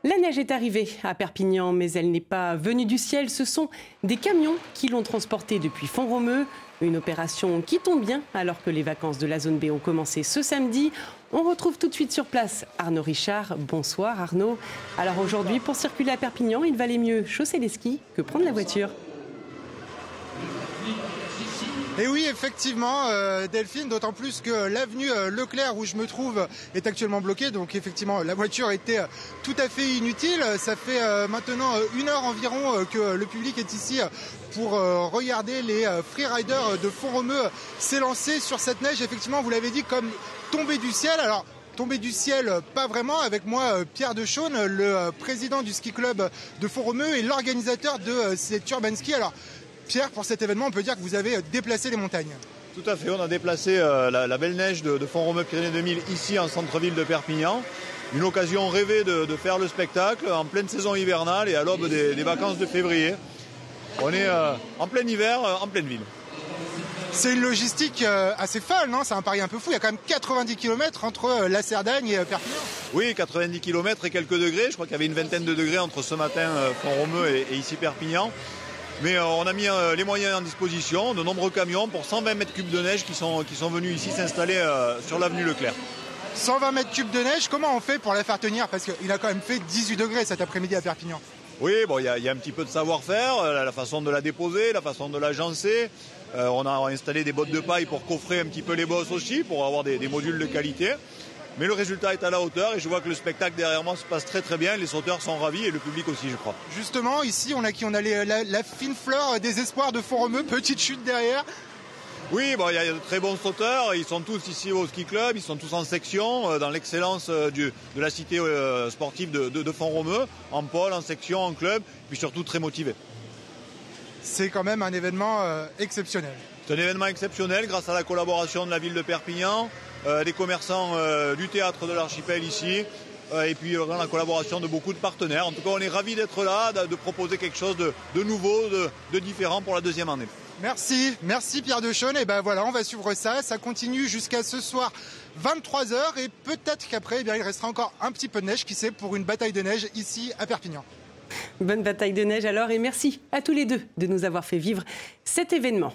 La neige est arrivée à Perpignan, mais elle n'est pas venue du ciel. Ce sont des camions qui l'ont transportée depuis Font-Romeu. Une opération qui tombe bien alors que les vacances de la zone B ont commencé ce samedi. On retrouve tout de suite sur place Arnaud Richard. Bonsoir Arnaud. Alors aujourd'hui, pour circuler à Perpignan, il valait mieux chausser les skis que prendre la voiture. Et oui, effectivement, Delphine, d'autant plus que l'avenue Leclerc, où je me trouve, est actuellement bloquée. Donc effectivement, la voiture était tout à fait inutile. Ça fait maintenant 1 heure environ que le public est ici pour regarder les freeriders de Font-Romeu s'élancer sur cette neige. Effectivement, vous l'avez dit, comme tombée du ciel. Alors, tombée du ciel, pas vraiment. Avec moi, Pierre Dechaune, le président du ski club de Font-Romeu et l'organisateur de cet urban ski. Alors, Pierre, pour cet événement, on peut dire que vous avez déplacé les montagnes. Tout à fait, on a déplacé la belle neige de Font-Romeu Pyrénées 2000 ici en centre-ville de Perpignan. Une occasion rêvée de faire le spectacle en pleine saison hivernale et à l'aube des vacances de février. On est en plein hiver, en pleine ville. C'est une logistique assez folle, non? C'est un pari un peu fou. Il y a quand même 90 km entre la Cerdagne et Perpignan. Oui, 90 km et quelques degrés. Je crois qu'il y avait une vingtaine de degrés entre ce matin Font-Romeu et ici Perpignan. Mais on a mis les moyens en disposition, de nombreux camions pour 120 mètres cubes de neige qui sont venus ici s'installer sur l'avenue Leclerc. 120 mètres cubes de neige, comment on fait pour la faire tenir? Parce qu'il a quand même fait 18 degrés cet après-midi à Perpignan. Oui, bon, il y a un petit peu de savoir-faire, la façon de la déposer, la façon de l'agencer. On a installé des bottes de paille pour coffrer un petit peu les bosses aussi, pour avoir des modules de qualité. Mais le résultat est à la hauteur et je vois que le spectacle derrière moi se passe très très bien. Les sauteurs sont ravis et le public aussi, je crois. Justement, ici, on a la fine fleur des espoirs de Font-Romeu, petite chute derrière. Oui, bon, il y a de très bons sauteurs. Ils sont tous ici au ski club, ils sont tous en section, dans l'excellence de la cité sportive de Font-Romeu, en pôle, en section, en club, puis surtout très motivés. C'est quand même un événement exceptionnel. C'est un événement exceptionnel grâce à la collaboration de la ville de Perpignan, des commerçants du théâtre de l'Archipel ici, et puis la collaboration de beaucoup de partenaires. En tout cas, on est ravis d'être là, de proposer quelque chose de nouveau, de différent pour la deuxième année. Merci Pierre Dechaune. Et ben voilà, on va suivre ça. Ça continue jusqu'à ce soir 23h et peut-être qu'après, il restera encore un petit peu de neige, qui sait, pour une bataille de neige ici à Perpignan. Bonne bataille de neige alors et merci à tous les deux de nous avoir fait vivre cet événement.